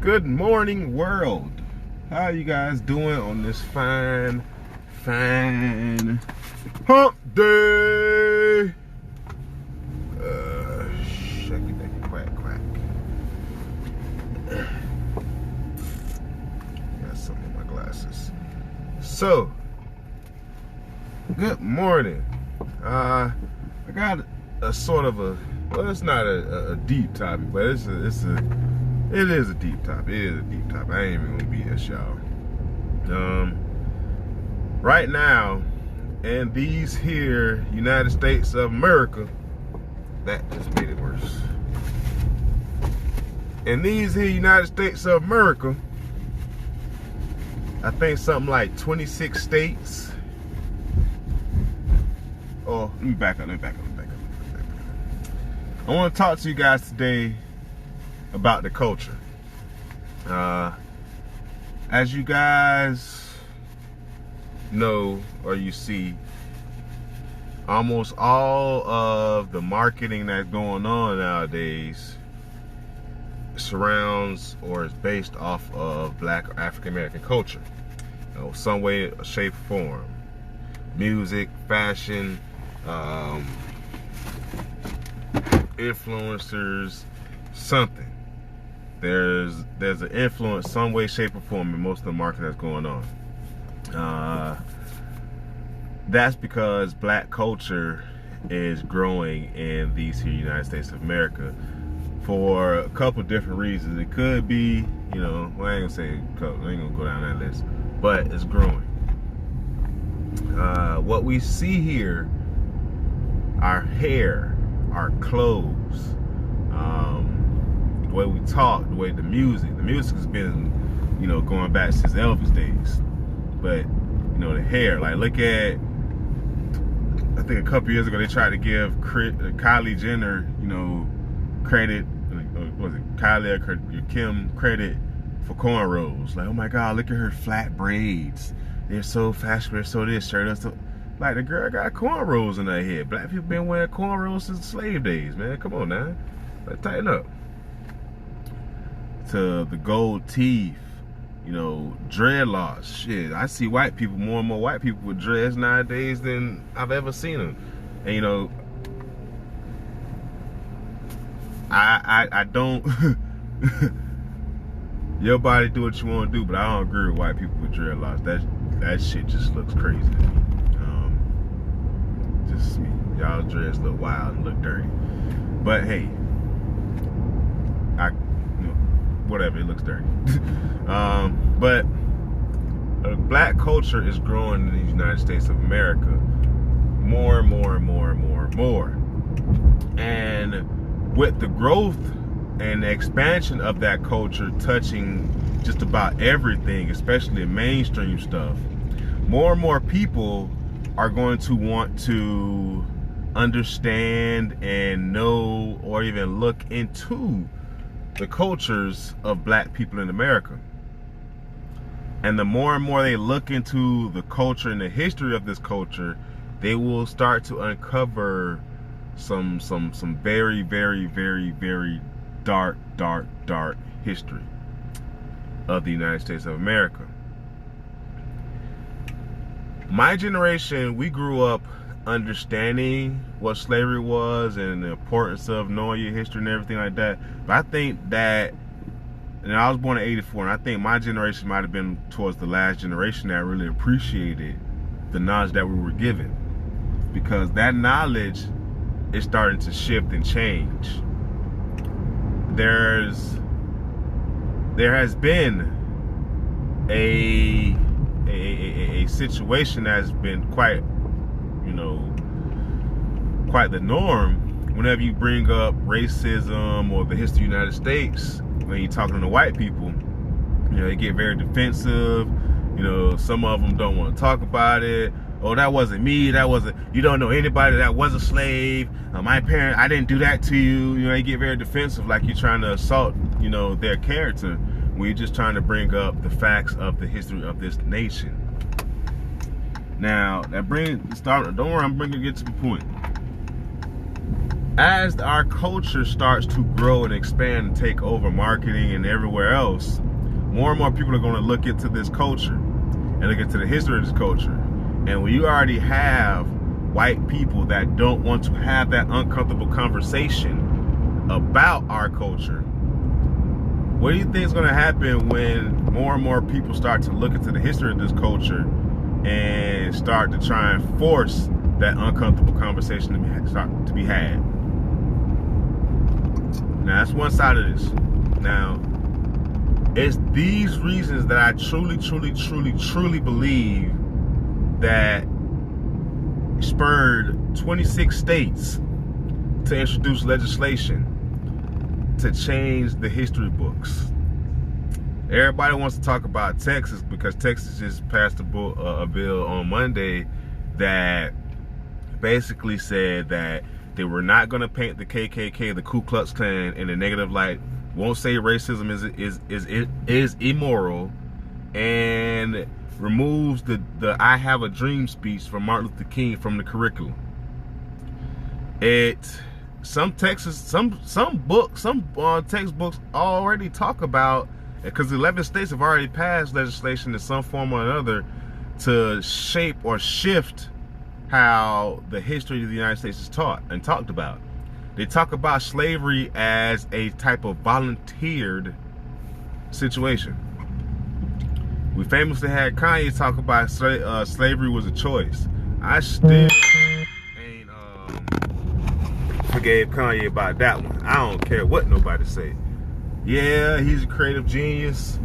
Good morning, world. How you guys doing on this fine hump day? Shaky daky quack quack. Got some in my glasses. So, good morning. I got a sort of a, well, it's not a deep topic, but it is a deep topic. It is a deep topic. I ain't even gonna BS y'all. Right now, in these here United States of America, that just made it worse. In these here United States of America, I think something like 26 states. Oh, let me back up. I want to talk to you guys today about the culture. As you guys know or you see, almost all of the marketing that's going on nowadays surrounds or is based off of Black or African American culture, some way, shape, or form. Music, fashion, influencers, something. There's an influence some way, shape, or form in most of the market that's going on. That's because Black culture is growing in these here United States of America for a couple different reasons. It could be, well, I ain't gonna say a couple, I ain't gonna go down that list, but it's growing. What we see here, our hair, our clothes, the way we talk, the way the music has been, going back since Elvis days. But, the hair, like look at, I think a couple years ago they tried to give Kylie Jenner, credit, was it Kylie or Kim credit for cornrows. Like, oh my God, look at her flat braids. They're so fashionable, so this shirt, that's so. Like, the girl got cornrows in her head. Black people been wearing cornrows since the slave days, man. Come on now. Let's tighten up. To the gold teeth, dreadlocks. Shit, I see more and more white people with dreads nowadays than I've ever seen them. And, I don't... Your body do what you want to do, but I don't agree with white people with dreadlocks. That shit just looks crazy to me. Just me. Y'all dreads look wild and look dirty. But hey, whatever, it looks dirty. But Black culture is growing in the United States of America more and more and more and more and more. And with the growth and the expansion of that culture touching just about everything, especially mainstream stuff, more and more people are going to want to understand and know or even look into the cultures of Black people in America. And the more and more they look into the culture and the history of this culture, they will start to uncover some very, very, very, very dark history of the United States of America. My generation, we grew up understanding what slavery was and the importance of knowing your history and everything like that. But I think that, and I was born in '84, and I think my generation might have been towards the last generation that really appreciated the knowledge that we were given, because that knowledge is starting to shift and change. There has been a situation that's been quite the norm. Whenever you bring up racism or the history of the United States, when you're talking to white people, they get very defensive. Some of them don't want to talk about it. Oh, that wasn't me. You don't know anybody that was a slave. My parent, I didn't do that to you. They get very defensive, like you're trying to assault, their character, when you're just trying to bring up the facts of the history of this nation. Now, don't worry, I'm going to get to the point. as our culture starts to grow and expand and take over marketing and everywhere else, more and more people are going to look into this culture and look into the history of this culture. And when you already have white people that don't want to have that uncomfortable conversation about our culture, what do you think is going to happen when more and more people start to look into the history of this culture and start to try and force that uncomfortable conversation to be had? Now, that's one side of this. Now, it's these reasons that I truly believe that spurred 26 states to introduce legislation to change the history books. Everybody wants to talk about Texas because Texas just passed a bill on Monday that basically said that they were not going to paint the KKK, the Ku Klux Klan, in a negative light. Won't say racism is immoral, and removes the I Have a Dream speech from Martin Luther King from the curriculum. Some textbooks already talk about, because 11 states have already passed legislation in some form or another to shape or shift how the history of the United States is taught and talked about. They talk about slavery as a type of volunteered situation. We famously had Kanye talk about slavery was a choice. I still ain't forgave Kanye about that one. I don't care what nobody say. Yeah, he's a creative genius.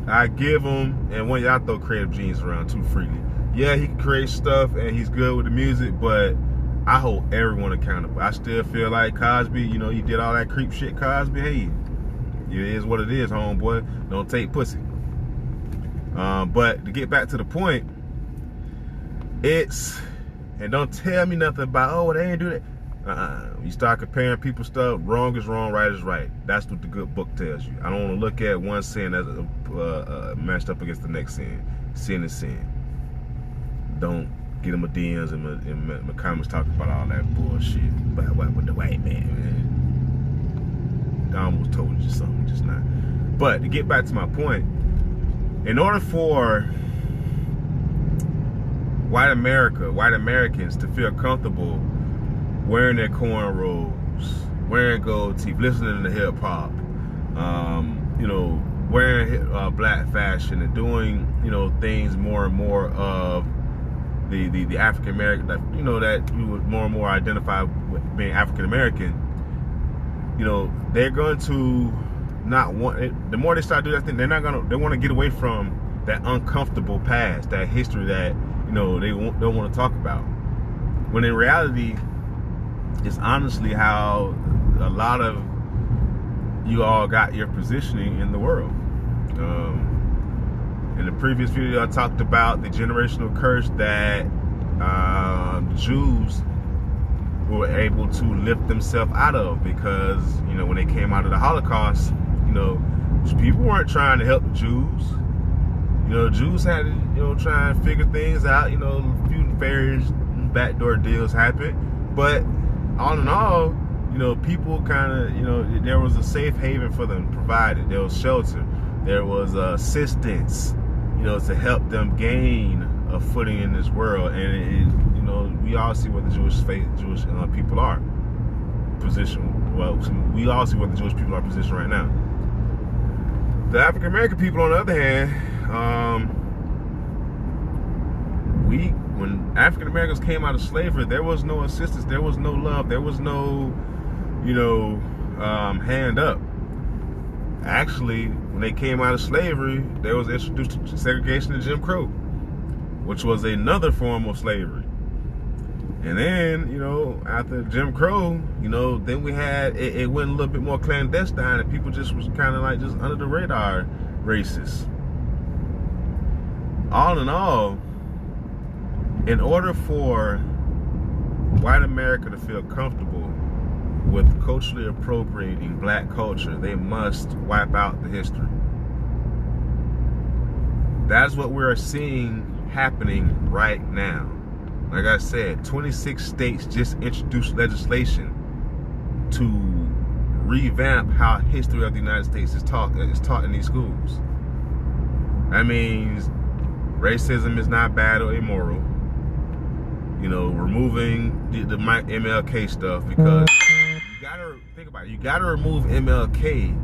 I give him, and when y'all throw creative genius around too freely. Yeah, he can create stuff and he's good with the music, but I hold everyone accountable. I still feel like Cosby, you know, you did all that creep shit, Cosby. Hey, it is what it is, homeboy. Don't take pussy. But to get back to the point, and don't tell me nothing about, oh, they ain't do that. You start comparing people's stuff, wrong is wrong, right is right. That's what the good book tells you. I don't want to look at one sin as matched up against the next sin. Sin is sin. Don't get in my DMs and my comments talking about all that bullshit about what with the white man. I almost told you something just now. But to get back to my point, in order for white Americans to feel comfortable wearing their cornrows, wearing gold teeth, listening to hip hop, you know, wearing black fashion and doing, you know, things more and more of the African American, that, you know, that you would more and more identify with being African American, you know, they're going to not want it. The more they start doing that thing, they want to get away from that uncomfortable past, that history that, you know, they don't want to talk about. When in reality, it's honestly how a lot of you all got your positioning in the world. In the previous video, I talked about the generational curse that the Jews were able to lift themselves out of, because, you know, when they came out of the Holocaust, you know, people weren't trying to help the Jews. You know, Jews had to, you know, try and figure things out. You know, a few nefarious backdoor deals happened, but all in all, you know, people kind of, you know, there was a safe haven for them provided. There was shelter. There was assistance, you know, to help them gain a footing in this world. And you know, we all see what the Jewish people are positioned. Well, we all see what the Jewish people are positioned right now. The African American people, on the other hand, when African Americans came out of slavery, there was no assistance, there was no love, there was no, you know, hand up. Actually, when they came out of slavery, they was introduced to segregation and Jim Crow, which was another form of slavery. And then, you know, after Jim Crow, you know, then we had, it went a little bit more clandestine, and people just was kind of like just under the radar racist. All in all, in order for white America to feel comfortable with culturally appropriating black culture, they must wipe out the history. That's what we're seeing happening right now. Like I said, 26 states just introduced legislation to revamp how history of the United States is taught in these schools. That means racism is not bad or immoral. You know, removing the MLK stuff, because you gotta think about it. You gotta remove MLK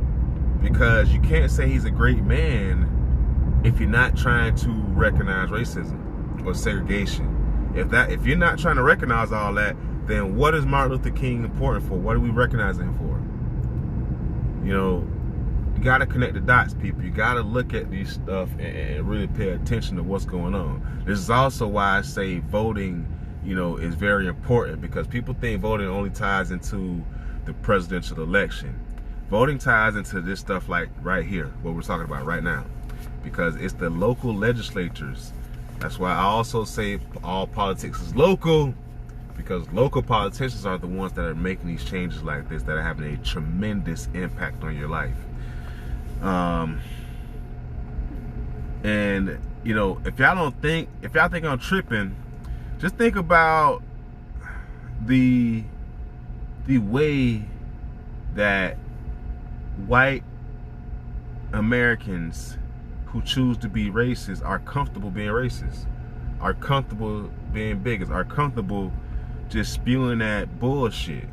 because you can't say he's a great man if you're not trying to recognize racism or segregation. If you're not trying to recognize all that, then what is Martin Luther King important for? What are we recognizing him for? You know, you got to connect the dots, people. You got to look at these stuff and really pay attention to what's going on. This is also why I say voting, you know, is very important, because people think voting only ties into the presidential election. Voting ties into this stuff like right here, what we're talking about right now, because it's the local legislatures. That's why I also say all politics is local, because local politicians are the ones that are making these changes like this, that are having a tremendous impact on your life. And you know, if y'all think I'm tripping, just think about the way that white Americans who choose to be racist are comfortable being racist, are comfortable being bigots, are comfortable just spewing that bullshit.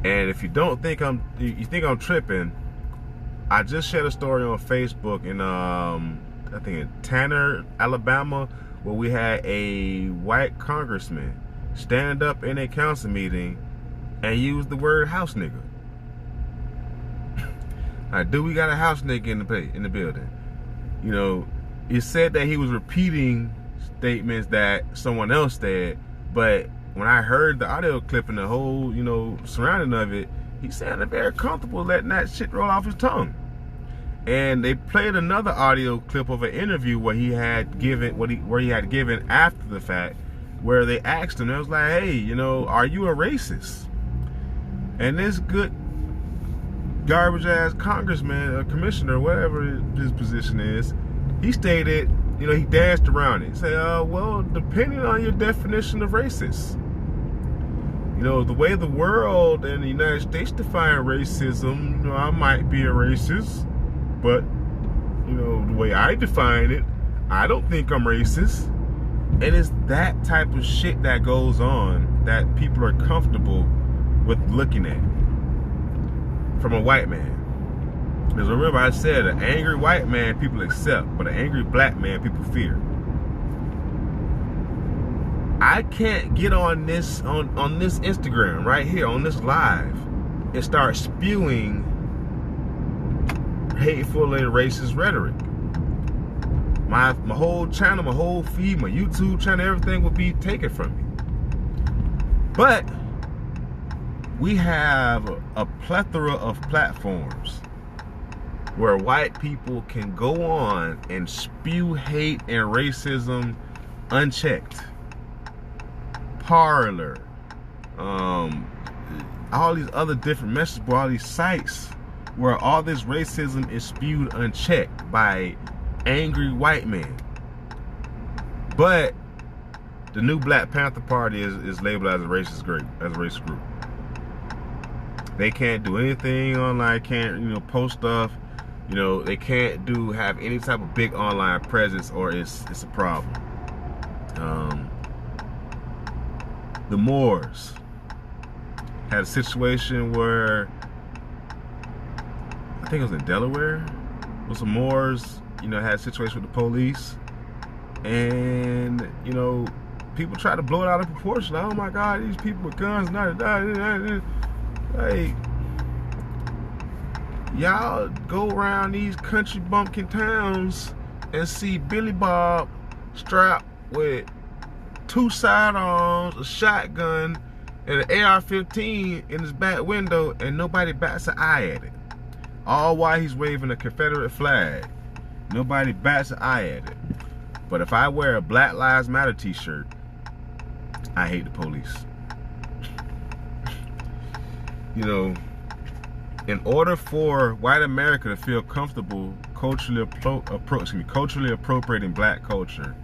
And if you think I'm tripping, I just shared a story on Facebook in I think in Tanner, Alabama, where we had a white congressman stand up in a council meeting and use the word house nigga. Do we got a house nigga in the building? You know, it said that he was repeating statements that someone else said, but when I heard the audio clip and the whole, you know, surrounding of it, he sounded very comfortable letting that shit roll off his tongue. And they played another audio clip of an interview where he had given after the fact, where they asked him, it was like, hey, you know, are you a racist? And this good garbage ass congressman or commissioner, whatever his position is, he stated, you know, he danced around it. He said, well, depending on your definition of racist. You know, the way the world and the United States define racism, you know, I might be a racist, but, you know, the way I define it, I don't think I'm racist. And it's that type of shit that goes on that people are comfortable with looking at from a white man. Because remember, I said an angry white man people accept, but an angry black man people fear. I can't get on this on this Instagram right here, on this live, and start spewing hateful and racist rhetoric. My whole channel, my whole feed, my YouTube channel, everything will be taken from me. But we have a plethora of platforms where white people can go on and spew hate and racism unchecked. Parler, all these other different message boards, all these sites where all this racism is spewed unchecked by angry white men. But the new Black Panther Party is labeled as a racist group, They can't do anything online, can't, you know, post stuff. You know, they can't have any type of big online presence, or it's a problem. The Moors had a situation where, I think it was in Delaware, where some Moors, you know, had a situation with the police, and, you know, people try to blow it out of proportion. Like, oh my God, these people with guns, like, y'all go around these country bumpkin towns and see Billy Bob strapped with 2 sidearms, a shotgun, and an AR-15 in his back window, and nobody bats an eye at it. All while he's waving a Confederate flag. Nobody bats an eye at it. But if I wear a Black Lives Matter t-shirt, I hate the police. You know, in order for white America to feel comfortable culturally appropriating black culture,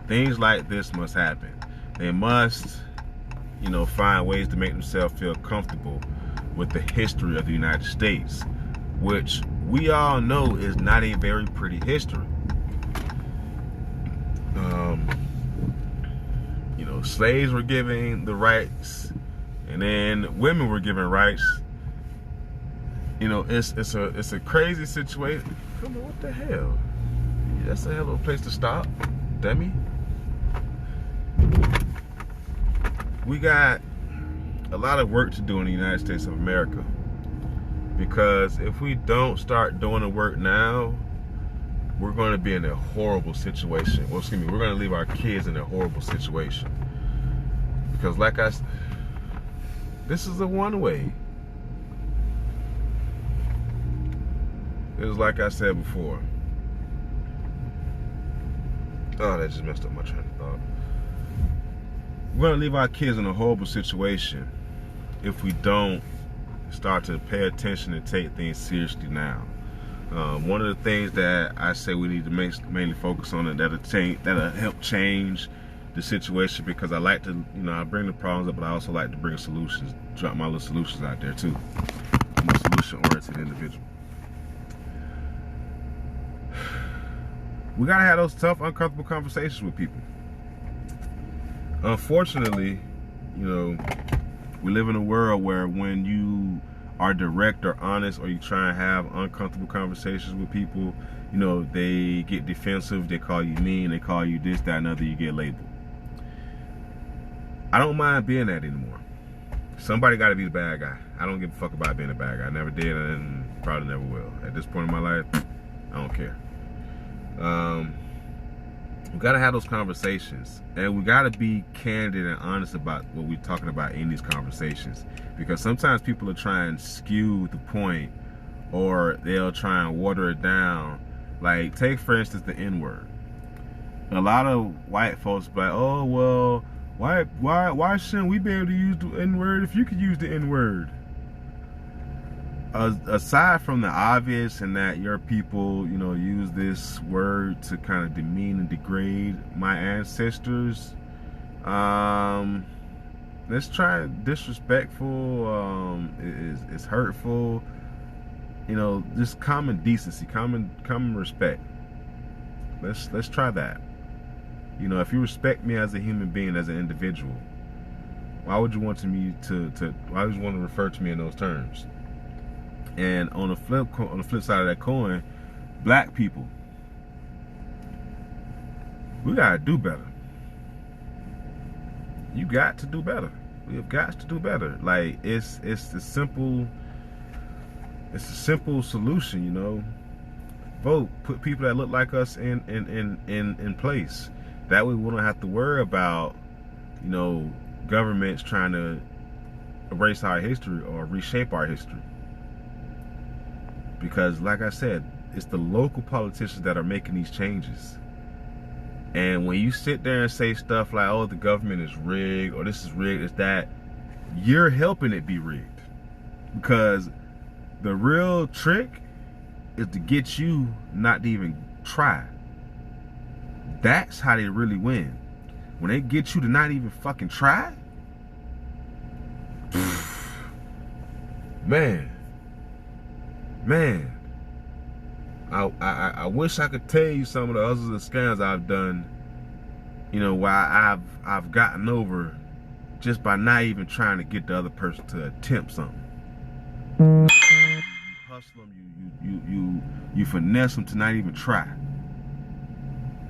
things like this must happen. They must, you know, find ways to make themselves feel comfortable with the history of the United States, which we all know is not a very pretty history. You know, slaves were given the rights, and then women were given rights. You know, it's a crazy situation. Come on, what the hell? That's a hell of a place to stop, dummy. We got a lot of work to do in the United States of America, because if we don't start doing the work now, we're going to be in a horrible situation. Well, excuse me, we're going to leave our kids in a horrible situation. Because this is a one-way. It was like I said before. Oh, that just messed up my train of thought. We're going to leave our kids in a horrible situation if we don't start to pay attention and take things seriously now. One of the things that I say we need to mainly focus on that'll help change the situation, because I like to, you know, I bring the problems up, but I also like to bring solutions, drop my little solutions out there too. I'm a solution-oriented individual. We gotta have those tough, uncomfortable conversations with people. Unfortunately, you know, we live in a world where when you are direct or honest, or you try and have uncomfortable conversations with people, you know, they get defensive, they call you mean, they call you this, that, and other, you get labeled. I don't mind being that anymore. Somebody gotta be the bad guy. I don't give a fuck about being a bad guy. I never did, and probably never will. At this point in my life, I don't care. We gotta have those conversations, and we gotta be candid and honest about what we're talking about in these conversations, because sometimes people are trying to skew the point, or they'll try and water it down. Like, take for instance the N-word. A lot of white folks be like, oh well, why shouldn't we be able to use the N-word if you could use the N-word? Aside from the obvious, and that your people, you know, use this word to kind of demean and degrade my ancestors, let's try disrespectful, it's hurtful, you know, just common decency, common respect. Let's try that. You know, if you respect me as a human being, as an individual, why would you want me why would you want to refer to me in those terms? And on the flip side of that coin, black people, we gotta do better. You got to do better. We have got to do better. Like, it's a simple solution, you know. Vote, put people that look like us in place. That way we don't have to worry about, you know, governments trying to erase our history or reshape our history. Because, like I said, it's the local politicians that are making these changes. And when you sit there and say stuff like, oh, the government is rigged, or this is rigged, it's that, you're helping it be rigged. Because the real trick is to get you not to even try. That's how they really win. When they get you to not even fucking try, man, I wish I could tell you some of the other scams I've done, you know, where I've gotten over just by not even trying to get the other person to attempt something. You hustle them, you finesse them to not even try.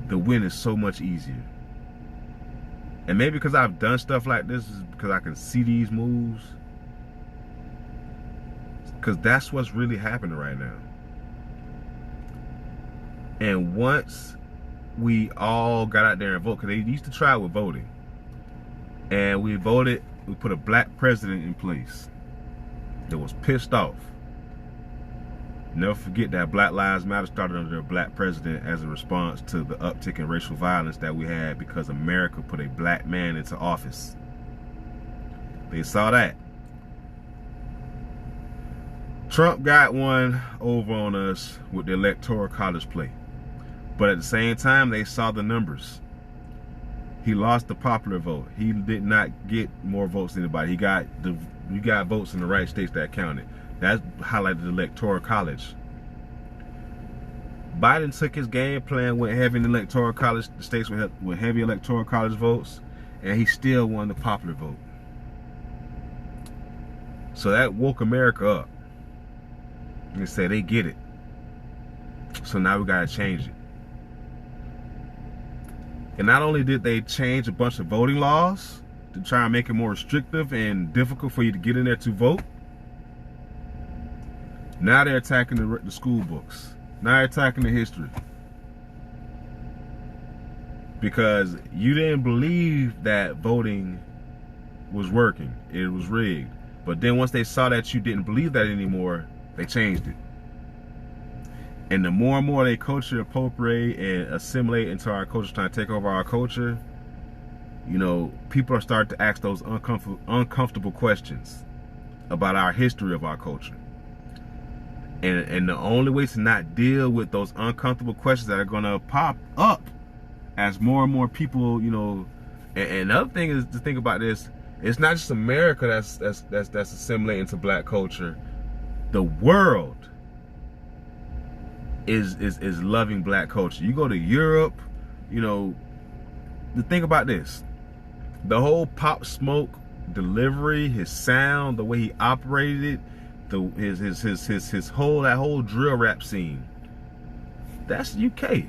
The win is so much easier. And maybe because I've done stuff like this, is because I can see these moves. Because that's what's really happening right now. And once we all got out there and voted, because they used to try with voting, and we voted, we put a black president in place that was pissed off. Never forget that Black Lives Matter started under a black president as a response to the uptick in racial violence that we had because America put a black man into office. They saw that. Trump got one over on us with the Electoral College play. But at the same time, they saw the numbers. He lost the popular vote. He did not get more votes than anybody. You got votes in the right states that counted. That highlighted the Electoral College. Biden took his game plan, went heavy in the Electoral College, the states with heavy Electoral College votes, and he still won the popular vote. So that woke America up. And say they get it. So now we gotta change it. And not only did they change a bunch of voting laws to try and make it more restrictive and difficult for you to get in there to vote, now they're attacking the school books. Now they're attacking the history. Because you didn't believe that voting was working. It was rigged. But then once they saw that you didn't believe that anymore, they changed it. And the more and more they culture appropriate and assimilate into our culture, trying to take over our culture, you know, people are starting to ask those uncomfortable questions about our history of our culture. And the only way to not deal with those uncomfortable questions that are going to pop up as more and more people, you know, and the other thing is to think about this, it's not just America that's assimilating to black culture. The world is loving black culture. You go to Europe, you know, the thing about this, the whole Pop Smoke delivery, his sound, the way he operated it, his whole drill rap scene, that's UK,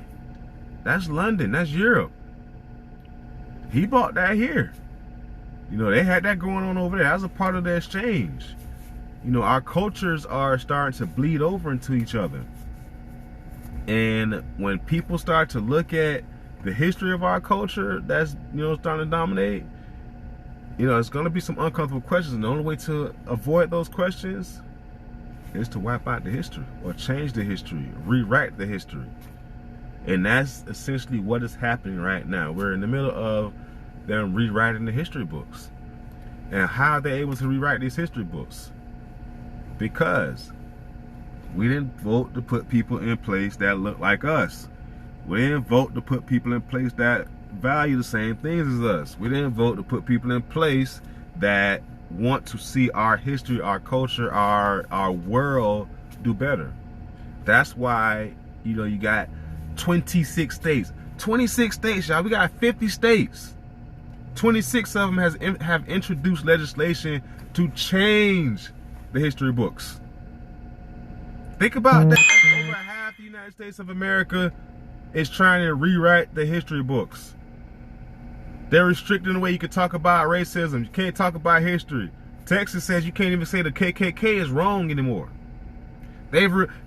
that's London, that's Europe. He bought that here. You know, they had that going on over there. That was a part of the exchange. You know, our cultures are starting to bleed over into each other. And when people start to look at the history of our culture that's, you know, starting to dominate, you know, it's going to be some uncomfortable questions. And the only way to avoid those questions is to wipe out the history or change the history, rewrite the history. And that's essentially what is happening right now. We're in the middle of them rewriting the history books. And how are they able to rewrite these history books? Because we didn't vote to put people in place that look like us. We didn't vote to put people in place that value the same things as us. We didn't vote to put people in place that want to see our history, our culture, our world do better. That's why, you know, you got 26 states. 26 states, y'all. We got 50 states. 26 of them have introduced legislation to change the history books. Think about that. Over half the United States of America is trying to rewrite the history books. They're restricting the way you can talk about racism. You can't talk about history. Texas says you can't even say the KKK is wrong anymore.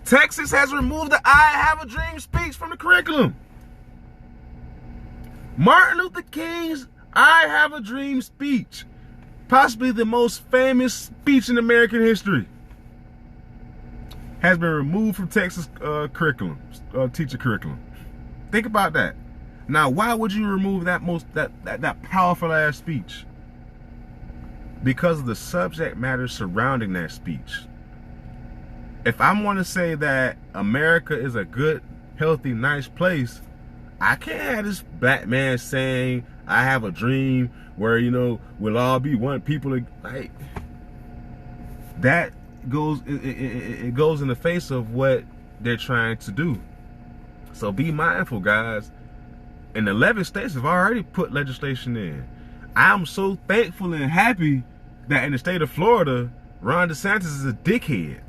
Texas has removed the I Have a Dream speech from the curriculum. Martin Luther King's I Have a Dream speech, possibly the most famous speech in American history, has been removed from Texas curriculum, teacher curriculum. Think about that. Now, why would you remove that powerful ass speech? Because of the subject matter surrounding that speech. If I want to say that America is a good, healthy, nice place, I can't have this black man saying, I have a dream where, you know, we'll all be one people. Like, that goes, it goes in the face of what they're trying to do. So be mindful, guys. And 11 states have already put legislation in. I'm so thankful and happy that in the state of Florida, Ron DeSantis is a dickhead.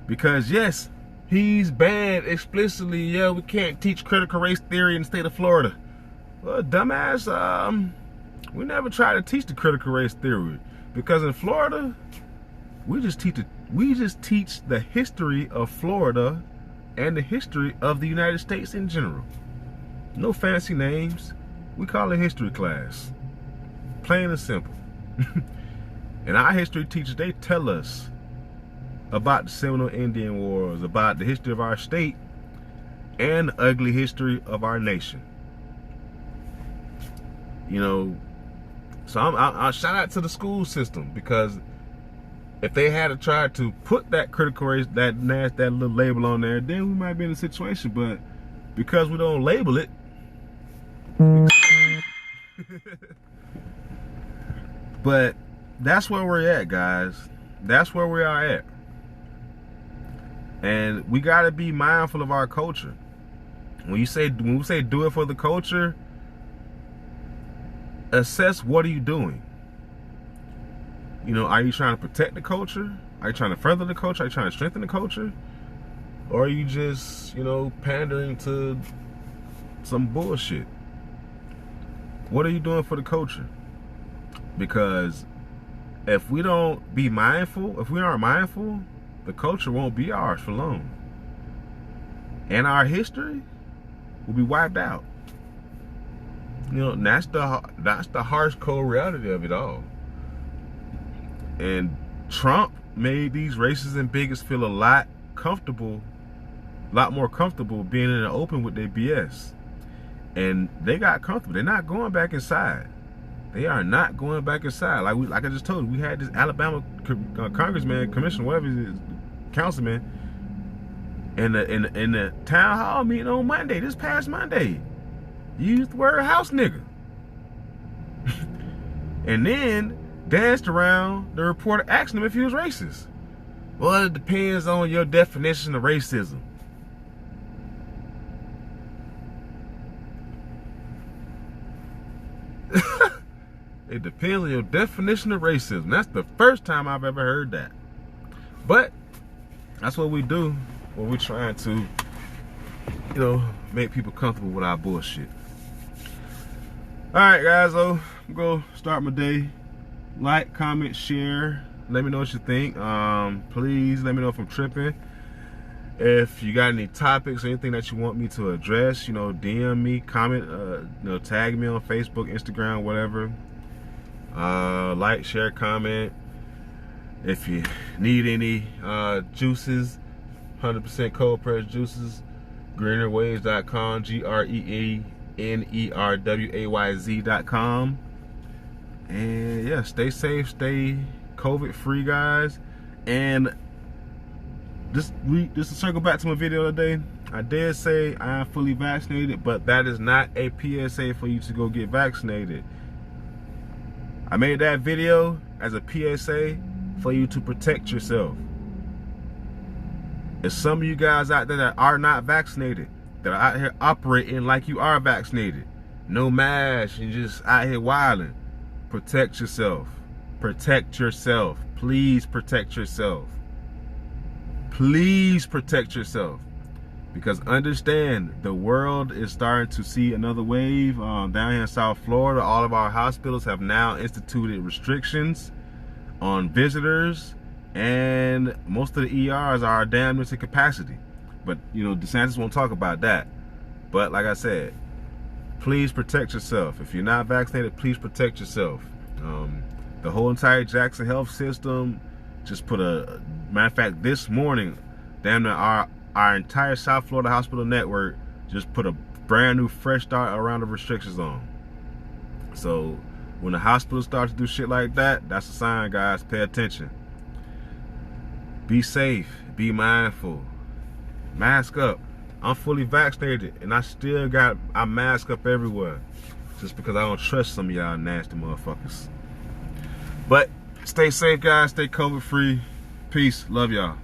Because yes, he's banned explicitly, yeah, we can't teach critical race theory in the state of Florida. Well, dumbass, we never tried to teach the critical race theory. Because in Florida, we just teach the history of Florida and the history of the United States in general. No fancy names. We call it history class. Plain and simple. And our history teachers, they tell us about the Seminole Indian Wars, about the history of our state, and the ugly history of our nation. You know, so I'll shout out to the school system, because if they had tried to put that critical race, that little label on there, then we might be in a situation. But because we don't label it, But that's where we're at, guys. That's where we are at. And we got to be mindful of our culture. When we say do it for the culture, assess what are you doing. You know, are you trying to protect the culture? Are you trying to further the culture? Are you trying to strengthen the culture? Or are you just, you know, pandering to some bullshit? What are you doing for the culture? Because if we don't be mindful, if we aren't mindful, the culture won't be ours for long. And our history will be wiped out. You know, and that's the harsh, cold reality of it all. And Trump made these racists and bigots feel a lot more comfortable being in the open with their BS. And they got comfortable. They're not going back inside. They are not going back inside. Like I just told you, we had this Alabama congressman, commissioner, whatever it is, councilman, in the town hall meeting on Monday, this past Monday. Used the word house nigga. And then danced around the reporter asking him if he was racist. Well, it depends on your definition of racism. It depends on your definition of racism. That's the first time I've ever heard that. But that's what we do when we're trying to, you know, make people comfortable with our bullshit. Alright, guys, so I'm going to start my day. Like, comment, share. Let me know what you think. Please let me know if I'm tripping. If you got any topics or anything that you want me to address, you know, DM me, comment, you know, tag me on Facebook, Instagram, whatever. Like, share, comment. If you need any juices, 100% cold pressed juices, greenerways.com, GREENERWAYZ.com. And yeah, stay safe, stay COVID free, guys. And just to circle back to my video today, I did say I am fully vaccinated, but that is not a PSA for you to go get vaccinated. I made that video as a PSA for you to protect yourself. There's some of you guys out there that are not vaccinated, that are out here operating like you are vaccinated. No mask, and just out here wilding. Protect yourself. Protect yourself. Please protect yourself. Please protect yourself. Because understand, the world is starting to see another wave. Down here in South Florida, all of our hospitals have now instituted restrictions on visitors, and most of the ERs are damn near to capacity. But, you know, DeSantis won't talk about that. But like I said, please protect yourself. If you're not vaccinated, please protect yourself. The whole entire Jackson Health system just put a, matter of fact, this morning, damn near our entire South Florida hospital network just put a brand new fresh start around the restrictions on. So when the hospital starts to do shit like that, that's a sign, guys. Pay attention. Be safe. Be mindful. Mask up. I'm fully vaccinated and I still got I mask up everywhere. Just because I don't trust some of y'all nasty motherfuckers. But stay safe, guys. Stay COVID free. Peace. Love y'all.